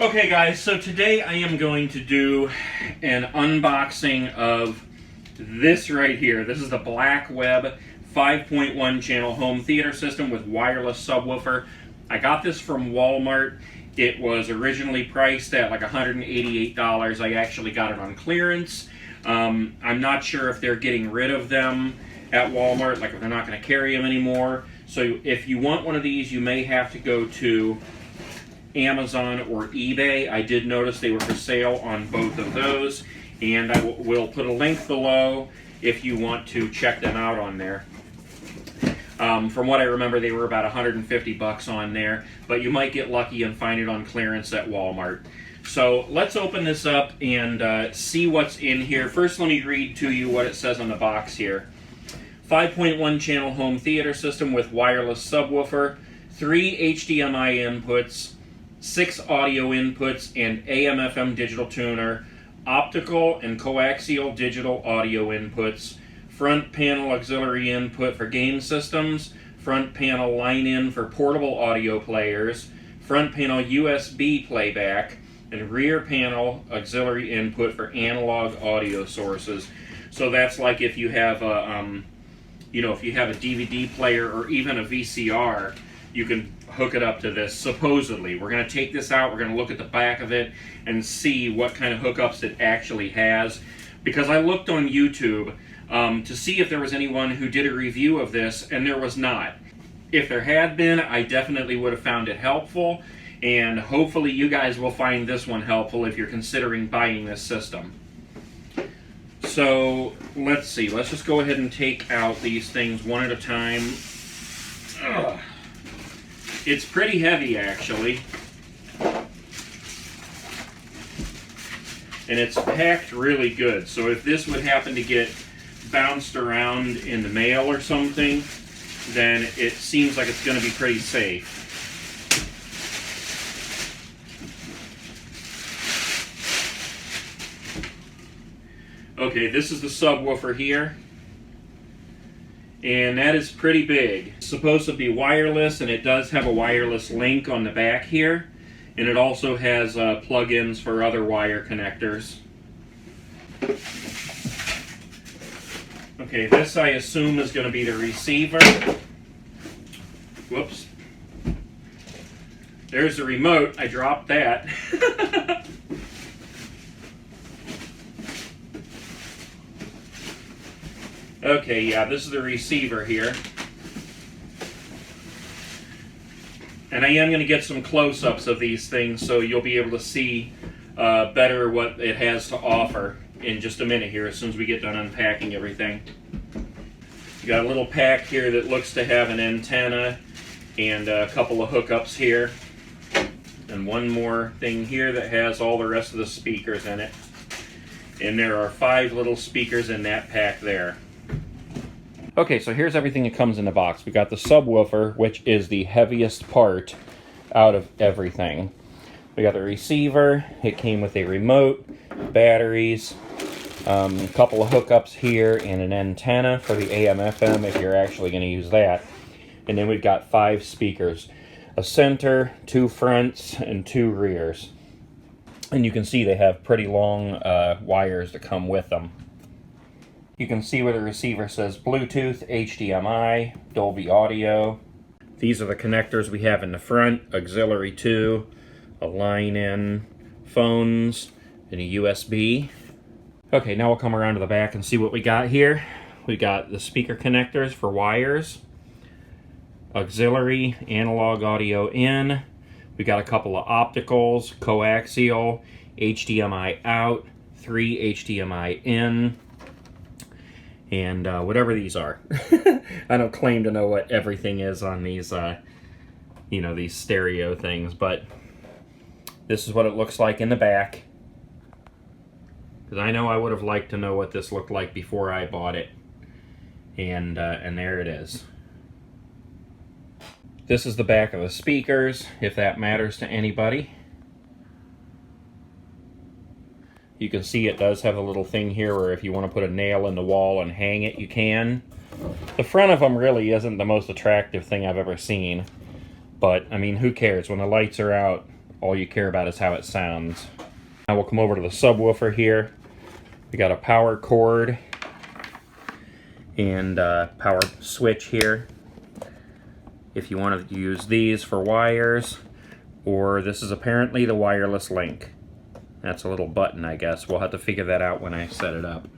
Okay guys, so today I am going to do an unboxing of this right here. This is the BLACKWEB 5.1 channel home theater system with wireless subwoofer. I got this from Walmart. It was originally priced at like $188. I actually got it on clearance. I'm not sure if they're getting rid of them at Walmart, like if they're not going to carry them anymore. So if you want one of these, you may have to go to Amazon or eBay. I did notice they were for sale on both of those, and I will put a link below if you want to check them out on there. From what I remember, they were about 150 bucks on there, but you might get lucky and find it on clearance at Walmart. So let's open this up and see what's in here. First, let me read to you what it says on the box here. 5.1 channel home theater system with wireless subwoofer, 3 HDMI inputs, 6 audio inputs, and AM/FM digital tuner, optical and coaxial digital audio inputs, front panel auxiliary input for game systems, front panel line-in for portable audio players, front panel USB playback, and rear panel auxiliary input for analog audio sources. So that's like if you have a, if you have a DVD player or even a VCR, you can hook it up to this, supposedly. We're going to take this out, we're going to look at the back of it and see what kind of hookups it actually has. Because I looked on YouTube to see if there was anyone who did a review of this, and there was not. If there had been, I definitely would have found it helpful, and hopefully you guys will find this one helpful if you're considering buying this system. So, let's see. Let's just go ahead and take out these things one at a time. Ugh. It's pretty heavy, actually. And it's packed really good. So if this would happen to get bounced around in the mail or something, then it seems like it's going to be pretty safe. Okay, this is the subwoofer here. And that is pretty big. It's supposed to be wireless, and it does have a wireless link on the back here. And it also has plug-ins for other wire connectors. Okay, this I assume is going to be the receiver. Whoops. There's the remote. I dropped that. Okay, yeah, this is the receiver here. And I am going to get some close-ups of these things so you'll be able to see better what it has to offer in just a minute here as soon as we get done unpacking everything. You got a little pack here that looks to have an antenna and a couple of hookups here. And one more thing here that has all the rest of the speakers in it. And there are 5 little speakers in that pack there. Okay, so here's everything that comes in the box. We got the subwoofer, which is the heaviest part out of everything. We got the receiver. It came with a remote, batteries, a couple of hookups here, and an antenna for the AM/FM if you're actually going to use that. And then we've got 5 speakers, a center, 2 fronts, and 2 rears. And you can see they have pretty long wires that come with them. You can see where the receiver says Bluetooth, HDMI, Dolby Audio. These are the connectors we have in the front, auxiliary 2, a line-in, phones, and a USB. Okay, now we'll come around to the back and see what we got here. We got the speaker connectors for wires, auxiliary, analog audio in. We got a couple of opticals, coaxial, HDMI out, 3 HDMI in. And whatever these are. I don't claim to know what everything is on these, these stereo things, but this is what it looks like in the back. Because I know I would have liked to know what this looked like before I bought it. And there it is. This is the back of the speakers, if that matters to anybody. You can see it does have a little thing here where if you want to put a nail in the wall and hang it, you can. The front of them really isn't the most attractive thing I've ever seen. But, I mean, who cares? When the lights are out, all you care about is how it sounds. Now we'll come over to the subwoofer here. We got a power cord and power switch here. If you want to use these for wires, or this is apparently the wireless link. That's a little button, I guess. We'll have to figure that out when I set it up.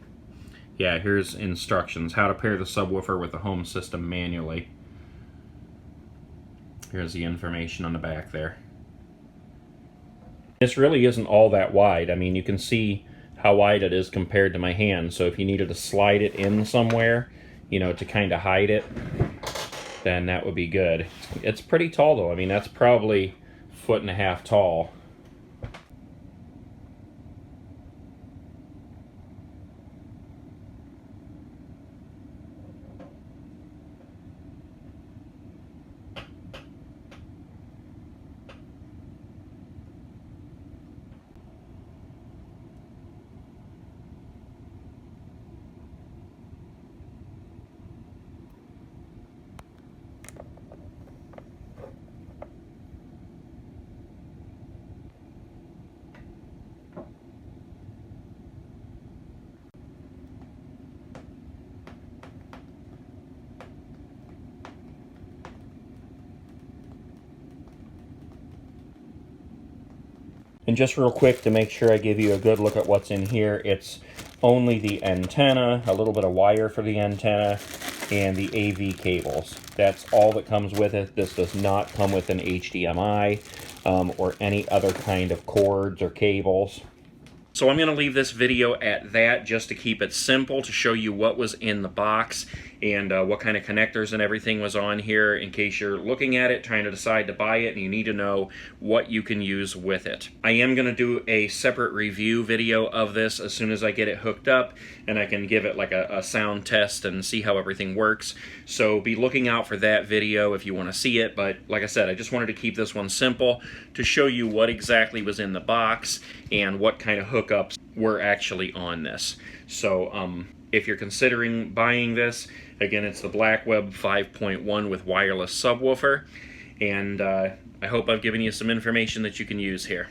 Yeah, here's instructions. How to pair the subwoofer with the home system manually. Here's the information on the back there. This really isn't all that wide. I mean, you can see how wide it is compared to my hand. So if you needed to slide it in somewhere, you know, to kind of hide it, then that would be good. It's pretty tall though. I mean, that's probably 1.5 feet tall. And just real quick to make sure I give you a good look at what's in here, it's only the antenna, a little bit of wire for the antenna, and the AV cables. That's all that comes with it. This does not come with an HDMI or any other kind of cords or cables. So I'm going to leave this video at that just to keep it simple, to show you what was in the box and what kind of connectors and everything was on here in case you're looking at it, trying to decide to buy it, and you need to know what you can use with it. I am going to do a separate review video of this as soon as I get it hooked up and I can give it like a sound test and see how everything works. So be looking out for that video if you want to see it. But like I said, I just wanted to keep this one simple to show you what exactly was in the box and what kind of hookups were actually on this. So if you're considering buying this, again, it's the BLACKWEB 5.1 with wireless subwoofer, and I hope I've given you some information that you can use here.